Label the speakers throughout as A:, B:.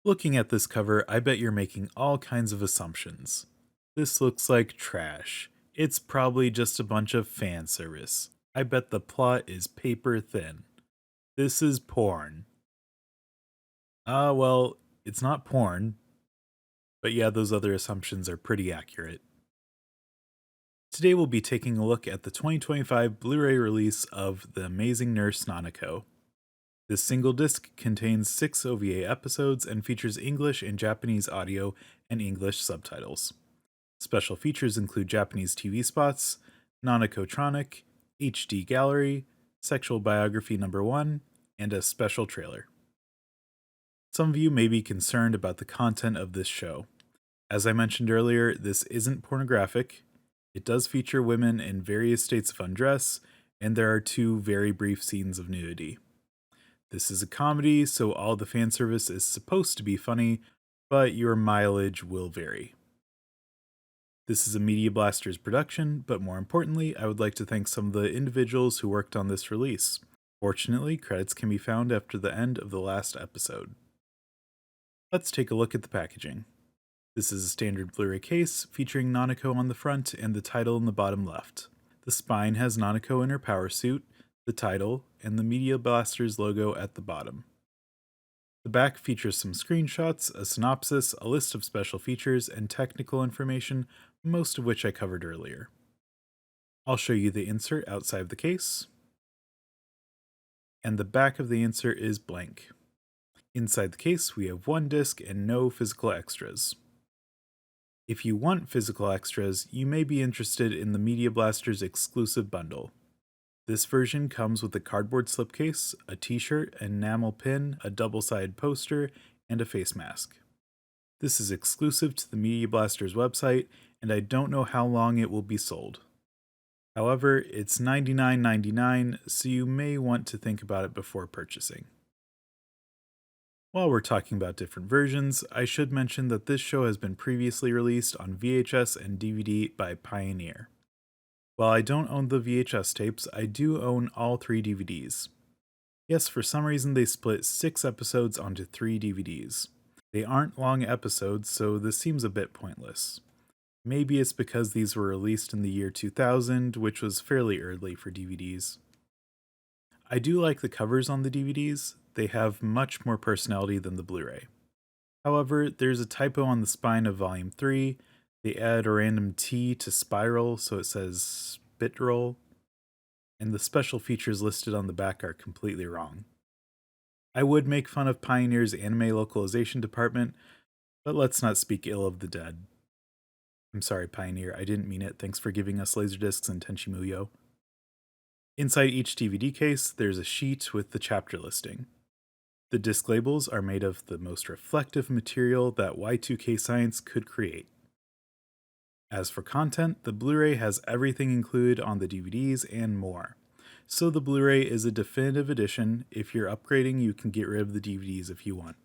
A: Looking at this cover, I bet you're making all kinds of assumptions. This looks like trash. It's probably just a bunch of fan service. I bet the plot is paper thin. This is porn. Well, it's not porn, but yeah, those other assumptions are pretty accurate. Today we'll be taking a look at the 2025 Blu-ray release of The Amazing Nurse Nanako. This single disc contains 6 OVA episodes and features English and Japanese audio and English subtitles. Special features include Japanese TV spots, Nanakotronic, HD Gallery, Sexual Biography Number 1, and a special trailer. Some of you may be concerned about the content of this show. As I mentioned earlier, this isn't pornographic. It does feature women in various states of undress, and there are 2 very brief scenes of nudity. This is a comedy, so all the fan service is supposed to be funny, but your mileage will vary. This is a Media Blasters production, but more importantly, I would like to thank some of the individuals who worked on this release. Fortunately, credits can be found after the end of the last episode. Let's take a look at the packaging. This is a standard Blu-ray case featuring Nanako on the front and the title in the bottom left. The spine has Nanako in her power suit, the title, and the Media Blasters logo at the bottom. The back features some screenshots, a synopsis, a list of special features, and technical information, most of which I covered earlier. I'll show you the insert outside of the case, and the back of the insert is blank. Inside the case, we have 1 disc and no physical extras. If you want physical extras, you may be interested in the Media Blasters exclusive bundle. This version comes with a cardboard slipcase, a t-shirt, an enamel pin, a double-sided poster, and a face mask. This is exclusive to the Media Blasters website, and I don't know how long it will be sold. However, it's $99.99, so you may want to think about it before purchasing. While we're talking about different versions, I should mention that this show has been previously released on VHS and DVD by Pioneer. While I don't own the VHS tapes, I do own all 3 DVDs. Yes, for some reason they split 6 episodes onto 3 DVDs. They aren't long episodes, so this seems a bit pointless. Maybe it's because these were released in the year 2000, which was fairly early for DVDs. I do like the covers on the DVDs. They have much more personality than the Blu-ray. However, there's a typo on the spine of Volume 3. They add a random T to spiral, so it says spitrol, and the special features listed on the back are completely wrong. I would make fun of Pioneer's anime localization department, but let's not speak ill of the dead. I'm sorry, Pioneer, I didn't mean it. Thanks for giving us Laserdiscs and Tenchi Muyo. Inside each DVD case, there's a sheet with the chapter listing. The disc labels are made of the most reflective material that Y2K science could create. As for content, the Blu-ray has everything included on the DVDs and more. So the Blu-ray is a definitive edition. If you're upgrading, you can get rid of the DVDs if you want.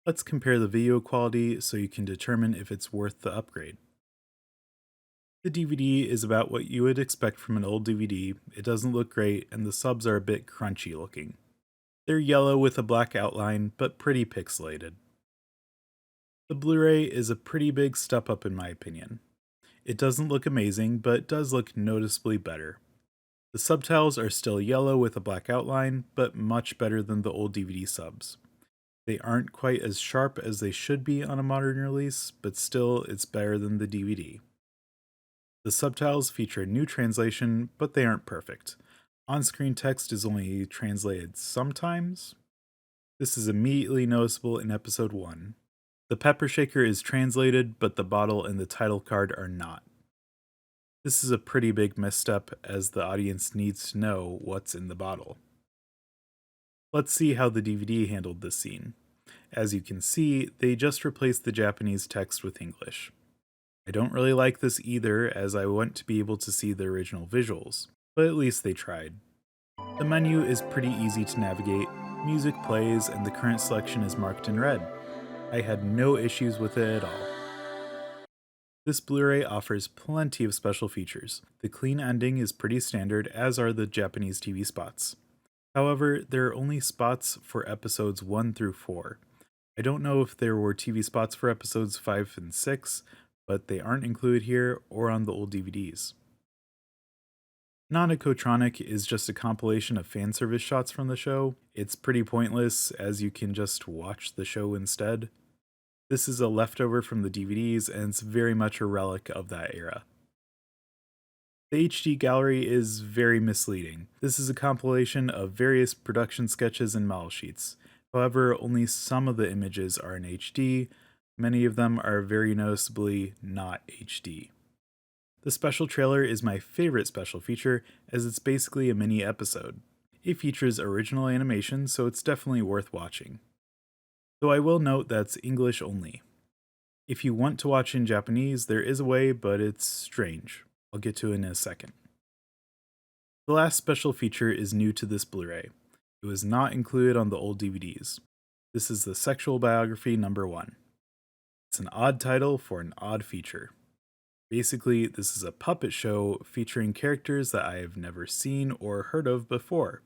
A: Let's compare the video quality so you can determine if it's worth the upgrade. The DVD is about what you would expect from an old DVD. It doesn't look great, and the subs are a bit crunchy looking. They're yellow with a black outline, but pretty pixelated. The Blu-ray is a pretty big step up in my opinion. It doesn't look amazing, but it does look noticeably better. The subtitles are still yellow with a black outline, but much better than the old DVD subs. They aren't quite as sharp as they should be on a modern release, but still it's better than the DVD. The subtitles feature a new translation, but they aren't perfect. On-screen text is only translated sometimes. This is immediately noticeable in episode 1. The pepper shaker is translated, but the bottle and the title card are not. This is a pretty big misstep, as the audience needs to know what's in the bottle. Let's see how the DVD handled this scene. As you can see, they just replaced the Japanese text with English. I don't really like this either, as I want to be able to see the original visuals, but at least they tried. The menu is pretty easy to navigate, music plays, and the current selection is marked in red. I had no issues with it at all. This Blu-ray offers plenty of special features. The clean ending is pretty standard, as are the Japanese TV spots. However, there are only spots for episodes 1 through 4. I don't know if there were TV spots for episodes 5 and 6, but they aren't included here or on the old DVDs. Nanako is just a compilation of fan service shots from the show. It's pretty pointless, as you can just watch the show instead. This is a leftover from the DVDs, and it's very much a relic of that era. The HD gallery is very misleading. This is a compilation of various production sketches and model sheets. However, only some of the images are in HD. Many of them are very noticeably not HD. The special trailer is my favorite special feature, as it's basically a mini episode. It features original animation, so it's definitely worth watching. Though I will note that's English only. If you want to watch in Japanese, there is a way, but it's strange. I'll get to it in a second. The last special feature is new to this Blu-ray. It was not included on the old DVDs. This is the Sexual Biography #1. It's an odd title for an odd feature. Basically, this is a puppet show featuring characters that I have never seen or heard of before.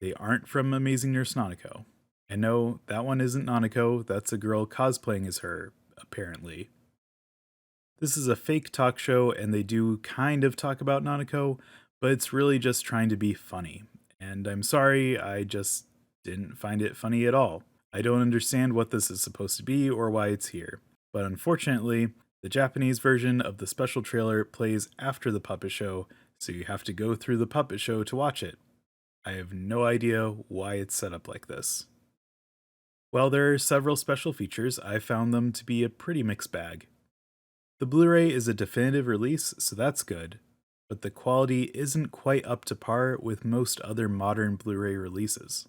A: They aren't from Amazing Nurse Nanako. And no, that one isn't Nanako, that's a girl cosplaying as her, apparently. This is a fake talk show, and they do kind of talk about Nanako, but it's really just trying to be funny. And I'm sorry, I just didn't find it funny at all. I don't understand what this is supposed to be or why it's here. But unfortunately, the Japanese version of the special trailer plays after the puppet show, so you have to go through the puppet show to watch it. I have no idea why it's set up like this. While there are several special features, I found them to be a pretty mixed bag. The Blu-ray is a definitive release, so that's good, but the quality isn't quite up to par with most other modern Blu-ray releases.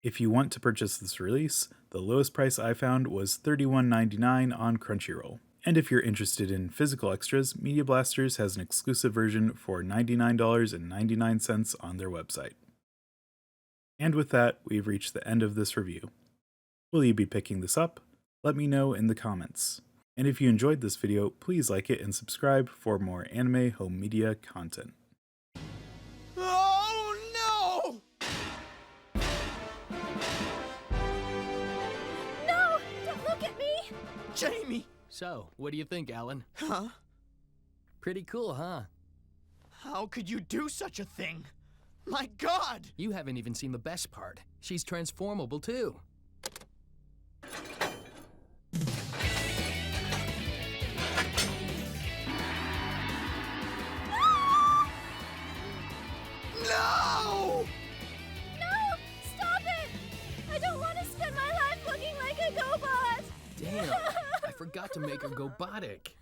A: If you want to purchase this release, the lowest price I found was $31.99 on Crunchyroll. And if you're interested in physical extras, Media Blasters has an exclusive version for $99.99 on their website. And with that, we've reached the end of this review. Will you be picking this up? Let me know in the comments. And if you enjoyed this video, please like it and subscribe for more anime home media content.
B: Oh no!
C: No! Don't look at me!
B: Jamie!
D: So, what do you think, Alan?
B: Huh?
D: Pretty cool, huh?
B: How could you do such a thing? My God!
D: You haven't even seen the best part. She's transformable, too.
B: No!
C: No! Stop it! I don't want to spend my life looking like a GoBot!
D: Damn, I forgot to make her go-botic.